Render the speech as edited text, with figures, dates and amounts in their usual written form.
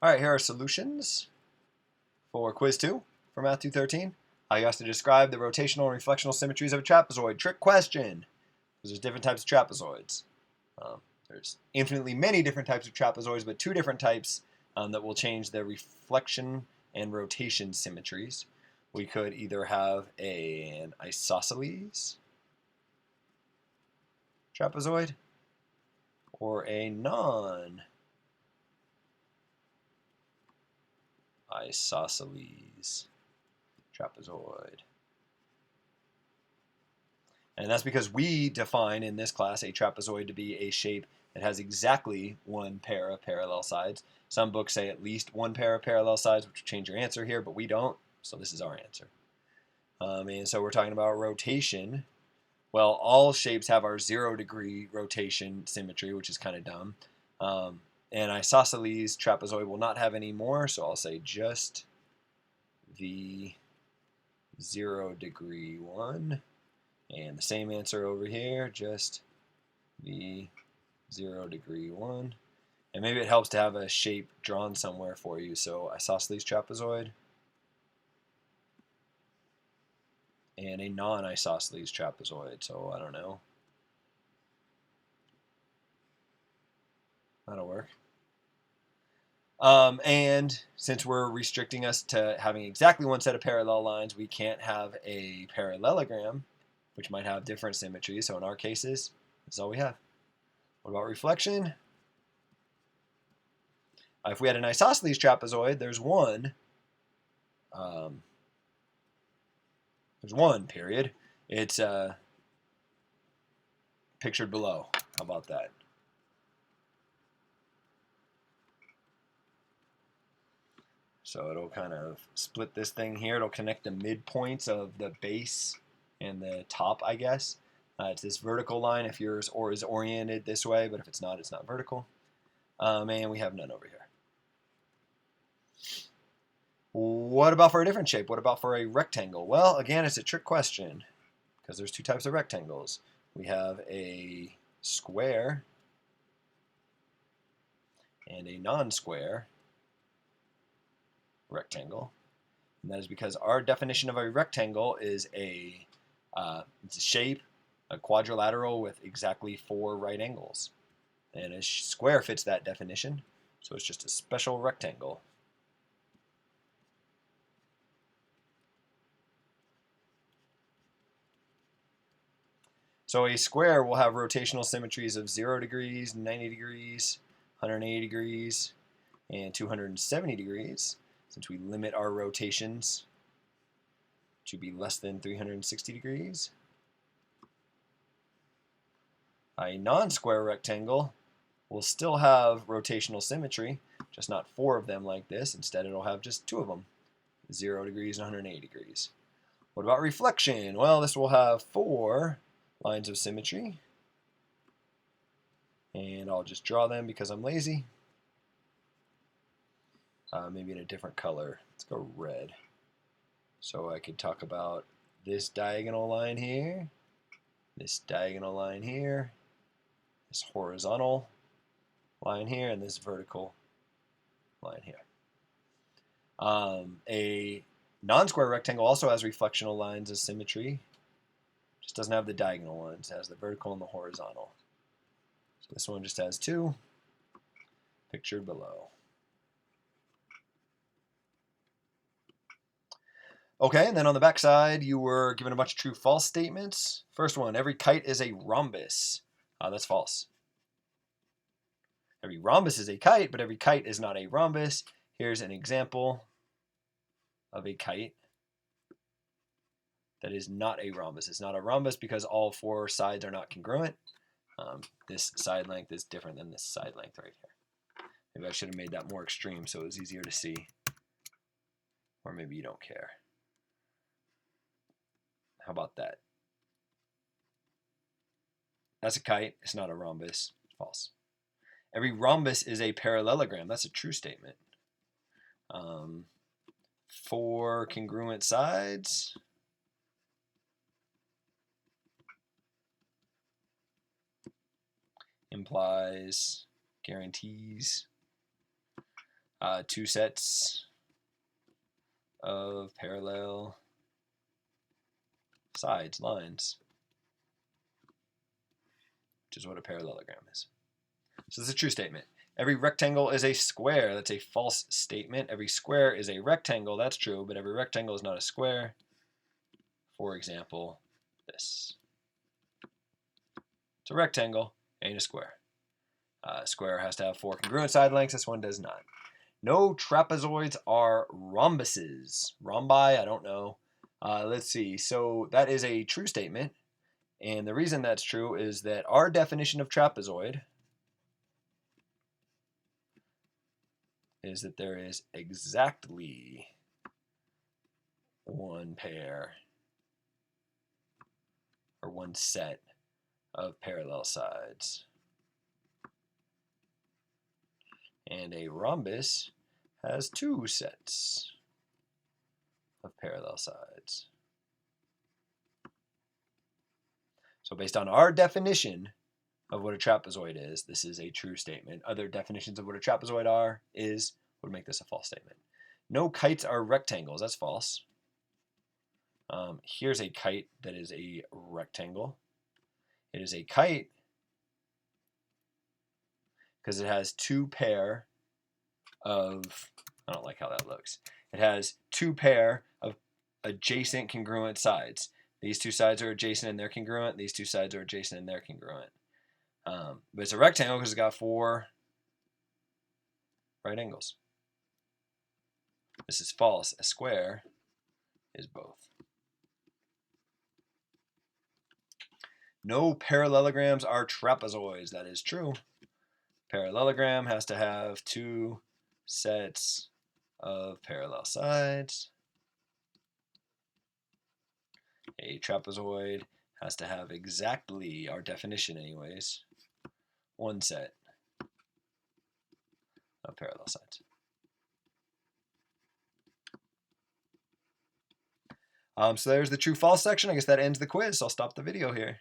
All right, here are solutions for quiz 2 for Math 213. You asked to describe the rotational and reflectional symmetries of a trapezoid. Trick question, because there's different types of trapezoids. There's infinitely many different types of trapezoids, but two different types that will change their reflection and rotation symmetries. We could either have an isosceles trapezoid or a non-isosceles trapezoid. And that's because we define in this class a trapezoid to be a shape that has exactly one pair of parallel sides. Some books say at least one pair of parallel sides, which will change your answer here, but we don't, so this is our answer. And so we're talking about rotation. Well, all shapes have our 0-degree rotation symmetry, which is kind of dumb. And isosceles trapezoid will not have any more, so I'll say just the 0-degree one. And the same answer over here, just the 0-degree one. And maybe it helps to have a shape drawn somewhere for you. So isosceles trapezoid and a non-isosceles trapezoid. So I don't know. That'll work. And since we're restricting us to having exactly one set of parallel lines, we can't have a parallelogram, which might have different symmetries. So in our cases, this is all we have. What about reflection? If we had an isosceles trapezoid, there's one. Period. It's pictured below. How about that? So it'll kind of split this thing here. It'll connect the midpoints of the base and the top, I guess. It's this vertical line if yours is oriented this way, but if it's not vertical. And we have none over here. What about for a different shape? What about for a rectangle? Well, again, it's a trick question because there's two types of rectangles. We have a square and a non-square rectangle. And that is because our definition of a rectangle is it's a shape, a quadrilateral with exactly 4 right angles. And a square fits that definition, so it's just a special rectangle. So a square will have rotational symmetries of 0 degrees, 90 degrees, 180 degrees, and 270 degrees, since we limit our rotations to be less than 360 degrees. A non-square rectangle will still have rotational symmetry, just not 4 of them like this. Instead, it'll have just 2 of them, 0 degrees and 180 degrees. What about reflection? Well, this will have 4 lines of symmetry. And I'll just draw them because I'm lazy. Maybe in a different color. Let's go red. So I could talk about this diagonal line here, this diagonal line here, this horizontal line here, and this vertical line here. A non-square rectangle also has reflectional lines of symmetry. Just doesn't have the diagonal ones. It has the vertical and the horizontal. So this one just has 2, pictured below. Okay, and then on the back side, you were given a bunch of true-false statements. First one, every kite is a rhombus. That's false. Every rhombus is a kite, but every kite is not a rhombus. Here's an example of a kite that is not a rhombus. It's not a rhombus because all 4 sides are not congruent. This side length is different than this side length right here. Maybe I should have made that more extreme so it was easier to see. Or maybe you don't care. How about that? That's a kite. It's not a rhombus. False. Every rhombus is a parallelogram. That's a true statement. 4 congruent sides. Implies, guarantees. 2 sets of parallel sides, lines, which is what a parallelogram is. So this is a true statement. Every rectangle is a square. That's a false statement. Every square is a rectangle. That's true, but every rectangle is not a square. For example, this. It's a rectangle, ain't a square. A square has to have 4 congruent side lengths. This one does not. No trapezoids are rhombuses. Rhombi, I don't know. Let's see. So that is a true statement. And the reason that's true is that our definition of trapezoid is that there is exactly one pair or one set of parallel sides. And a rhombus has 2 sets of parallel sides. So based on our definition of what a trapezoid is, this is a true statement. Other definitions of what a trapezoid would make this a false statement. No kites are rectangles. That's false. Here's a kite that is a rectangle. It is a kite because it has 2 pair of, I don't like how that looks. It has 2 pair of adjacent congruent sides. These 2 sides are adjacent and they're congruent. These 2 sides are adjacent and they're congruent. But it's a rectangle because it's got 4 right angles. This is false. A square is both. No parallelograms are trapezoids. That is true. Parallelogram has to have 2 sets of parallel sides. A trapezoid has to have exactly, our definition anyways, 1 set of parallel sides. So there's the true-false section. I guess that ends the quiz, so I'll stop the video here.